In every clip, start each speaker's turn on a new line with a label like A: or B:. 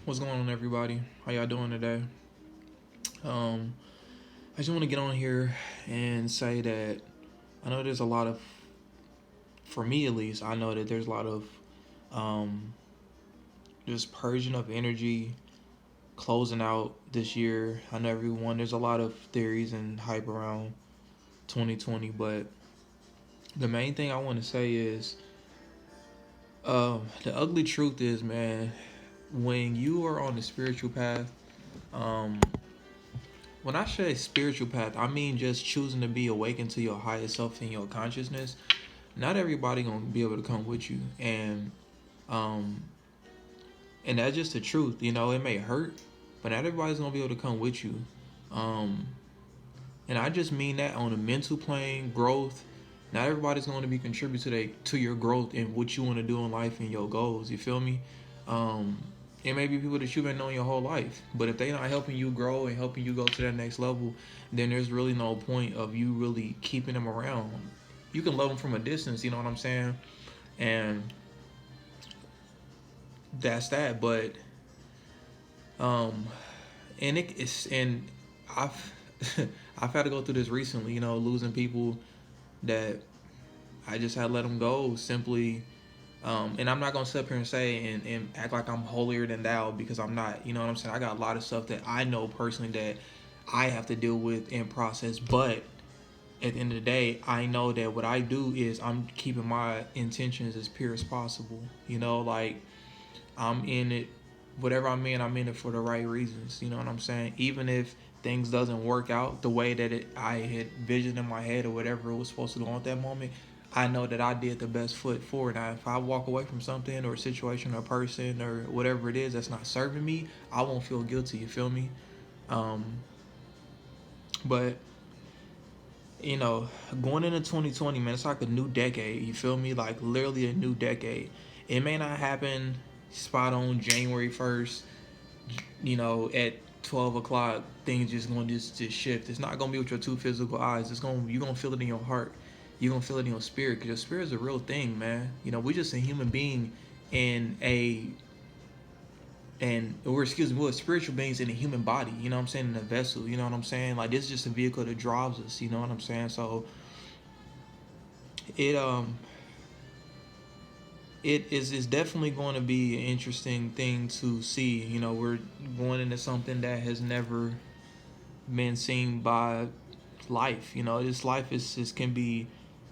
A: What's going on, everybody? How y'all doing today? Um, I just want to get on here and say that I know there's a lot of, for me at least, I know that there's a lot of um, just purging of energy closing out this year. I know there's a lot of theories and hype around 2020, but the main thing I want to say is the ugly truth is, man, when you are on the spiritual path, um, when I say spiritual path, I mean just choosing to be awakened to your higher self and your consciousness. Not everybody gonna be able to come with you, um, and that's just the truth. You know, it may hurt, but not everybody's gonna be able to come with you. Um, and I just mean that on a mental plane, growth. Not everybody's going to be contributing to your growth and what you want to do in life and your goals. You feel me? Um, it may be people that you've been knowing your whole life, but if they're not helping you grow and helping you go to that next level, then there's really no point of you really keeping them around. You can love them from a distance, you know what I'm saying? And that's that. But um, and I've I've had to go through this recently, you know, losing people that I just had to let them go simply. And I'm not gonna sit up here and say and act like I'm holier than thou because I'm not. You know what I'm saying? I got a lot of stuff that I know personally that I have to deal with and process. But at the end of the day, I know that what I do is I'm keeping my intentions as pure as possible. You know, like I'm in it, whatever I'm in it for the right reasons. You know what I'm saying? Even if things doesn't work out the way that I had visioned in my head or whatever it was supposed to go on at that moment, I know that I did the best foot forward. Now, if I walk away from something or a situation or a person or whatever it is that's not serving me, I won't feel guilty. You feel me? Um, but you know, going into 2020, man, it's like a new decade. You feel me? Like literally a new decade. It may not happen spot on January 1st, you know, at 12 o'clock, things just going to just shift. It's not going to be with your two physical eyes. You're going to feel it in your heart. You're going to feel it in your spirit because your spirit is a real thing, man. You know, we're just a human being in a we're spiritual beings in a human body, you know what I'm saying, in a vessel, you know what I'm saying? Like this is just a vehicle that drives us, you know what I'm saying? So it it is definitely going to be an interesting thing to see. You know, we're going into something that has never been seen by life. You know, this life is just can be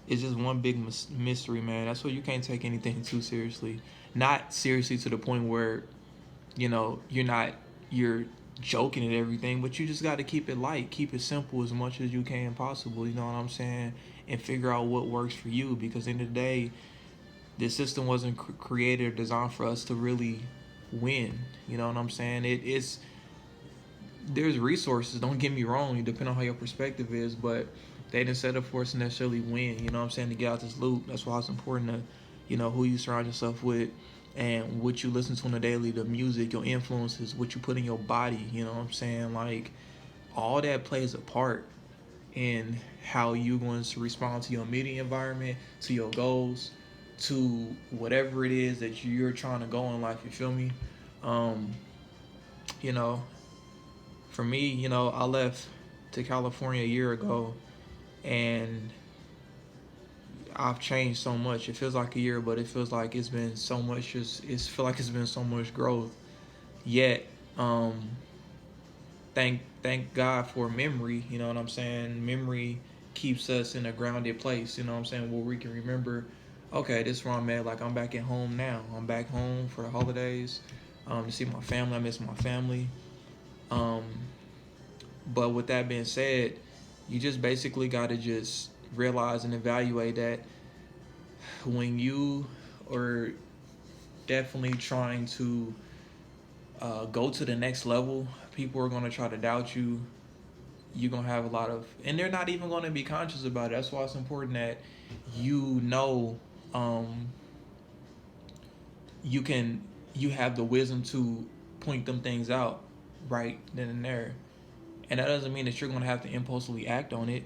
A: it's just one big mystery, man. That's why you can't take anything too seriously. Not seriously to the point where you know you're joking at everything, but you just got to keep it light, keep it simple as much as you can possible. You know what I'm saying? And figure out what works for you because at the end of the day, this system wasn't created or designed for us to really win. You know what I'm saying? It's there's resources. Don't get me wrong. Depending on how your perspective is, but they didn't set up for us to necessarily win. You know what I'm saying? To get out this loop. That's why it's important to, you know, who you surround yourself with, and what you listen to on the daily. The music, your influences, what you put in your body. You know what I'm saying? Like all that plays a part in how you're going to respond to your immediate environment, to your goals, to whatever it is that you're trying to go in life. You feel me? Um, you know, for me, you know, I left to California a year ago, and I've changed so much. It feels like a year, but it feels like it's been so much. Feel like it's been so much growth. Yet, um, thank God for memory. You know what I'm saying? Memory keeps us in a grounded place. You know what I'm saying? Where we can remember, okay, this is where I'm at. Like I'm back at home now. I'm back home for the holidays. To see my family. I miss my family. Um, but with that being said, you just basically got to just realize and evaluate that when you are definitely trying to go to the next level, people are going to try to doubt you. You're going to have a lot of, and they're not even going to be conscious about it. That's why it's important that you know, um, you can, you have the wisdom to point them things out right then and there. And that doesn't mean that you're going to have to impulsively act on it,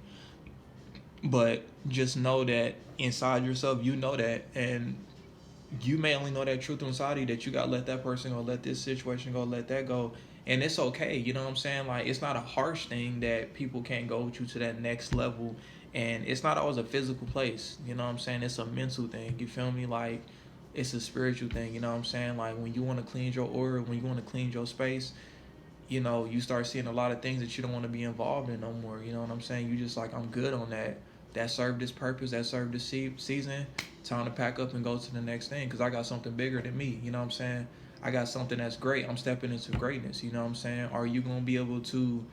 A: but just know that inside yourself, you know that, and you may only know that truth inside of you, that you gotta let that person go, let this situation go, let that go. And it's okay, you know what I'm saying? Like, it's not a harsh thing that people can't go with you to that next level. And it's not always a physical place, you know what I'm saying? It's a mental thing, you feel me? Like, it's a spiritual thing, you know what I'm saying? Like, when you want to clean your aura, when you want to clean your space, you know, you start seeing a lot of things that you don't want to be involved in no more. You know what I'm saying? You just like, I'm good on that. That served this purpose. That served this season. Time to pack up and go to the next thing, because I got something bigger than me. You know what I'm saying? I got something that's great. I'm stepping into greatness. You know what I'm saying? Are you gonna be able to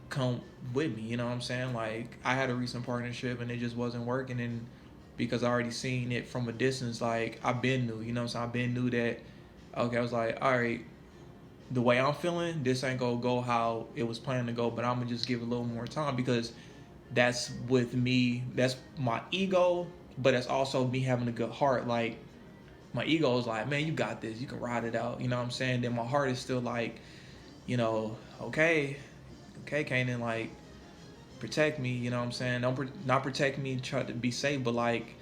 A: come with me? You know what I'm saying? Like, I had a recent partnership and it just wasn't working, and because I already seen it from a distance, like, I've been new. You know what I'm saying? I've been new that. Okay, I was like, all right, the way I'm feeling, this ain't gonna go how it was planned to go, but I'm gonna just give it a little more time, because that's with me, that's my ego, but that's also me having a good heart. Like, my ego is like, man, you got this, you can ride it out, you know what I'm saying? Then my heart is still like, you know, okay, Kanan, like, protect me, you know what I'm saying? Don't not protect me, try to be safe, but like,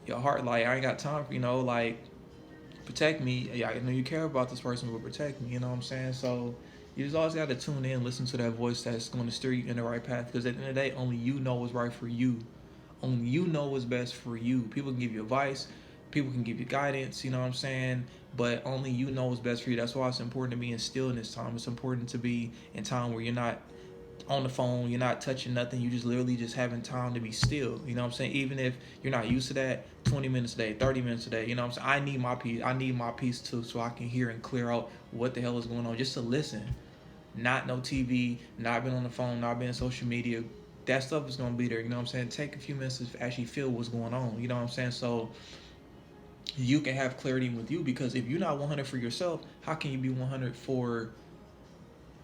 A: your heart, like, I ain't got time for, you know, like, protect me. Yeah, I know you care about this person, but protect me. You know what I'm saying? So you just always got to tune in, listen to that voice that's going to steer you in the right path. Because at the end of the day, only you know what's right for you. Only you know what's best for you. People can give you advice, people can give you guidance. You know what I'm saying? But only you know what's best for you. That's why it's important to be in stillness time. It's important to be in time where you're not on the phone, you're not touching nothing, you just literally just having time to be still. You know what I'm saying? Even if you're not used to that, 20 minutes a day, 30 minutes a day, you know what I'm saying? I need my peace. I need my peace too, so I can hear and clear out what the hell is going on, just to listen. Not no TV, not being on the phone, not being on social media. That stuff is gonna be there, you know what I'm saying? Take a few minutes to actually feel what's going on, you know what I'm saying? So you can have clarity with you, because if you're not 100 for yourself, how can you be 100 for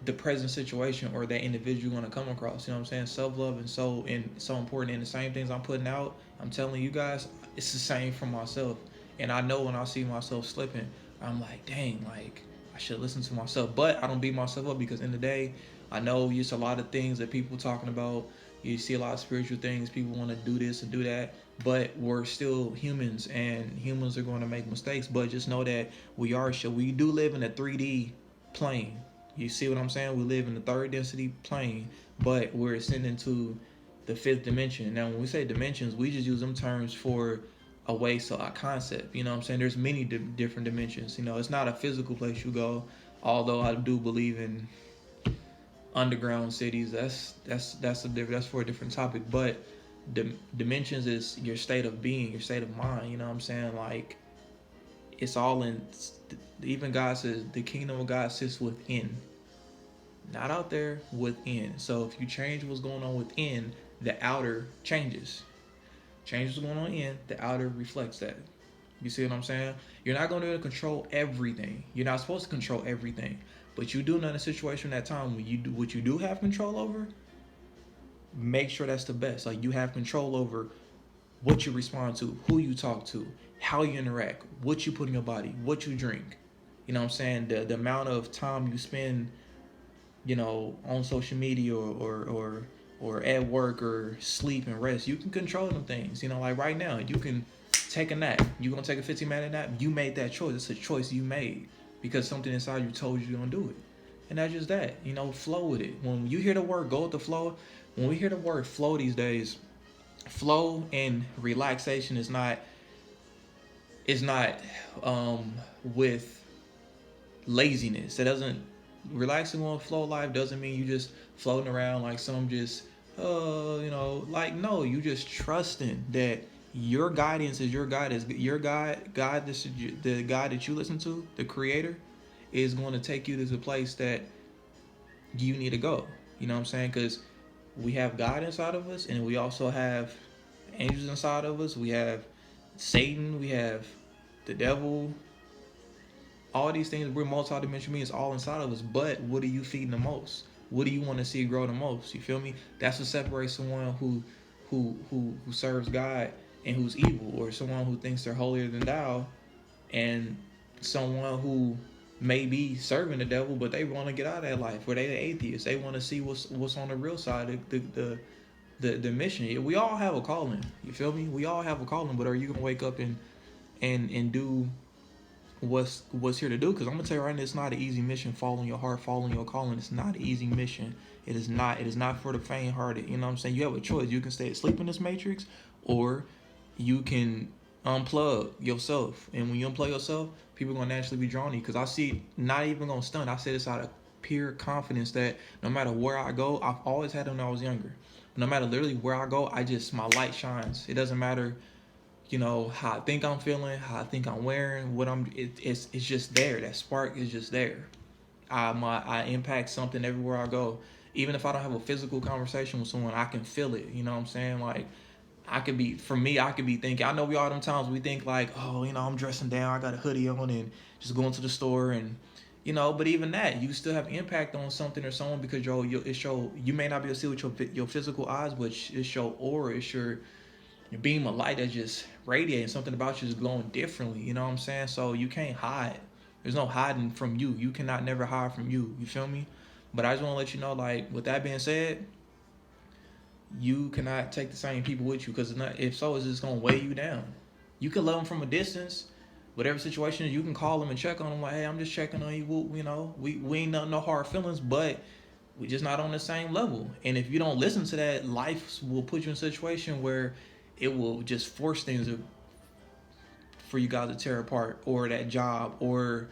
A: the present situation or that individual you're gonna come across? You know what I'm saying? Self love and so important. And the same things I'm putting out, I'm telling you guys, it's the same for myself. And I know when I see myself slipping, I'm like, dang, like, I should listen to myself. But I don't beat myself up, because in the day, I know it's a lot of things that people talking about. You see a lot of spiritual things. People want to do this and do that, but we're still humans, and humans are going to make mistakes. But just know that we do live in a 3D plane. You see what I'm saying? We live in the third density plane, but we're ascending to the fifth dimension. Now, when we say dimensions, we just use them terms for a way, so a concept. You know what I'm saying? There's many different dimensions. You know, it's not a physical place you go. Although I do believe in underground cities. That's for a different topic. But dimensions is your state of being, your state of mind. You know what I'm saying? Like, it's all in. Even God says the kingdom of God sits within, not out there, within. So if you change what's going on within, the outer changes. Change what's going on in, the outer reflects that. You see what I'm saying? You're not going to be able to control everything. You're not supposed to control everything, but you do know in a situation at that time when you do what you do have control over. Make sure that's the best. Like, you have control over what you respond to, who you talk to, how you interact, what you put in your body, what you drink. You know what I'm saying? The amount of time you spend, you know, on social media or at work or sleep and rest. You can control them things. You know, like right now, you can take a nap. You gonna take a 15-minute nap? You made that choice. It's a choice you made, because something inside you told you you're gonna do it. And that's just that. You know, flow with it. When you hear the word go with the flow, when we hear the word flow these days, flow and relaxation is not with laziness. It doesn't relaxing on flow life doesn't mean you just floating around like some just like, no, you just trusting that your guidance is your guidance. Your God, this is the God that you listen to, the creator, is going to take you to the place that you need to go. You know what I'm saying? Because we have God inside of us, and we also have angels inside of us. We have Satan, we have the devil. All these things, we're multi-dimensional beings, all inside of us. But what are you feeding the most? What do you want to see grow the most? You feel me? That's what separates someone who serves God and who's evil, or someone who thinks they're holier than thou, and someone who may be serving the devil, but they want to get out of that life, or they the atheists. They want to see what's on the real side, the mission. We all have a calling. You feel me? We all have a calling, but are you gonna wake up and and do what's here to do. Because I'm gonna tell you right now, it's not an easy mission. Following your heart, following your calling. It's not an easy mission. It is not. It is not for the faint-hearted. You know what I'm saying? You have a choice. You can stay asleep in this matrix, or you can unplug yourself. And when you unplug yourself, people are gonna naturally be drawn to you. Because I see, not even gonna stun. I say this out of pure confidence that no matter where I go, I've always had them when I was younger. No matter literally where I go, my light shines. It doesn't matter, how I think I'm feeling, how I think I'm wearing, it's just there. That spark is just there. I impact something everywhere I go. Even if I don't have a physical conversation with someone, I can feel it. You know what I'm saying? Like, I could be thinking, I know we all them times we think like, oh, I'm dressing down, I got a hoodie on and just going to the store and, but even that, you still have impact on something or someone because you may not be able to see with your physical eyes, but it's your aura, it's your beam of light that just radiating. Something about you is glowing differently. You know what I'm saying? So you can't hide. There's no hiding from you. You cannot never hide from you. You feel me? But I just want to let you know, like, with that being said, you cannot take the same people with you because if so, it's just gonna weigh you down. You can love them from a distance. Whatever situation is, you can call them and check on them. Like, hey, I'm just checking on you. We ain't no hard feelings, but we just not on the same level. And if you don't listen to that, life will put you in a situation where it will just force things for you guys to tear apart, or that job, or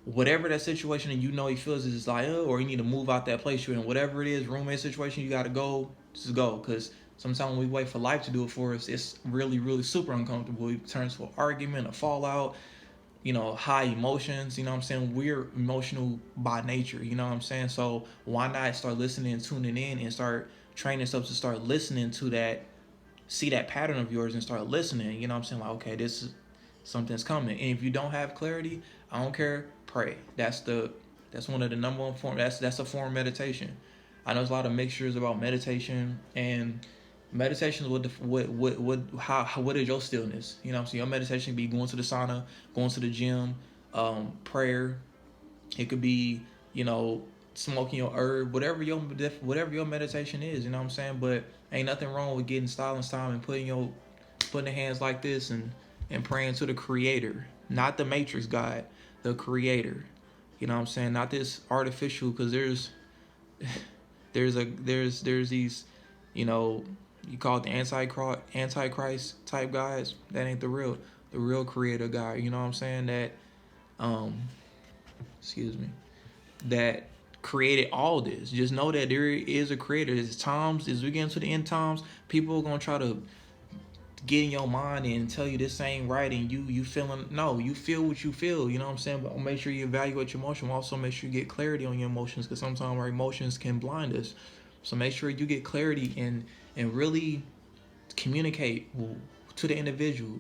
A: whatever that situation that he feels is like, or you need to move out that place you're in, whatever it is, roommate situation, you got to go, just go. Because sometimes when we wait for life to do it for us, it's really, really super uncomfortable. It turns to an argument, a fallout, high emotions. You know what I'm saying? We're emotional by nature. You know what I'm saying? So why not start listening, tuning in, and start training yourself to start listening to that, see that pattern of yours and start listening. You know what I'm saying? Like, okay, this is something's coming. And if you don't have clarity, I don't care, pray. That's one of the number one form. That's a form of meditation. I know there's a lot of mixtures about meditation, and meditation is what is your stillness? You know what I'm saying? Your meditation can be going to the sauna, going to the gym, prayer. It could be, smoking your herb, whatever your meditation is. You know what I'm saying? But ain't nothing wrong with getting silence time and putting the hands like this and praying to the Creator, not the Matrix God, the Creator. You know what I'm saying? Not this artificial, because there's these, you call it the antichrist type guys. That ain't the real Creator guy. You know what I'm saying? That excuse me, that created all this. Just know that there is a Creator. There's times, as we get into the end times, people are gonna try to get in your mind and tell you this ain't right, and you feeling, no, you feel what you feel. You know what I'm saying? But make sure you evaluate your emotion. Also make sure you get clarity on your emotions, because sometimes our emotions can blind us. So make sure you get clarity and really communicate to the individual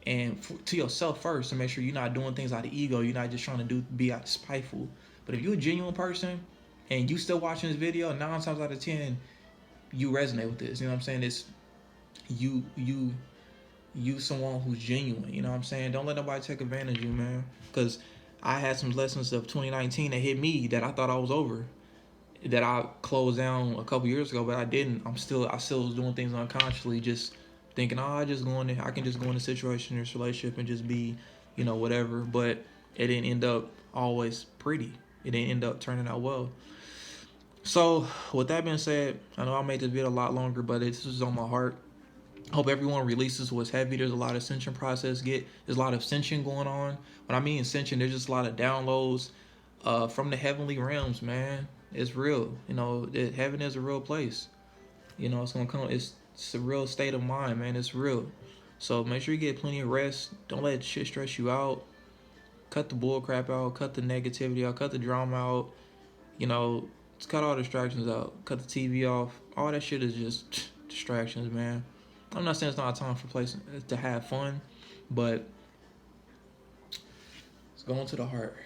A: and to yourself first, to make sure you're not doing things out of ego. You're not just trying to be out spiteful. But if you're a genuine person and you still watching this video, 9 times out of 10 you resonate with this. You know what I'm saying? It's you someone who's genuine. You know what I'm saying? Don't let nobody take advantage of you, man. Because I had some lessons of 2019 that hit me that I thought I was over, that I closed down a couple years ago, but I didn't. I still was doing things unconsciously, just thinking, I can just go in a situation, this relationship, and just be, whatever. But it didn't end up always pretty. It didn't end up turning out well. So with that being said, I know I made this video a lot longer, but this is on my heart. Hope everyone releases what's heavy. There's a lot of ascension process. There's a lot of ascension going on. When I mean ascension, there's just a lot of downloads from the heavenly realms, man. It's real. Heaven is a real place. It's gonna come. It's a real state of mind, man. It's real. So make sure you get plenty of rest. Don't let shit stress you out. Cut the bull crap out. Cut the negativity out. Cut the drama out. Just cut all distractions out. Cut the TV off. All that shit is just distractions, man. I'm not saying it's not a time for place to have fun, but it's going to the heart.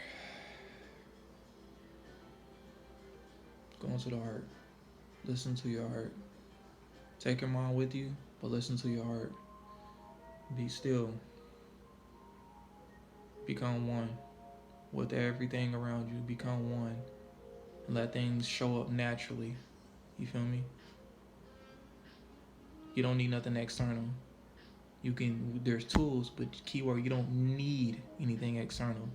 A: Go into the heart. Listen to your heart. Take your mind with you, but listen to your heart. Be still. Become one with everything around you. Become one. And let things show up naturally. You feel me? You don't need nothing external. You can, there's tools, but keyword, you don't need anything external.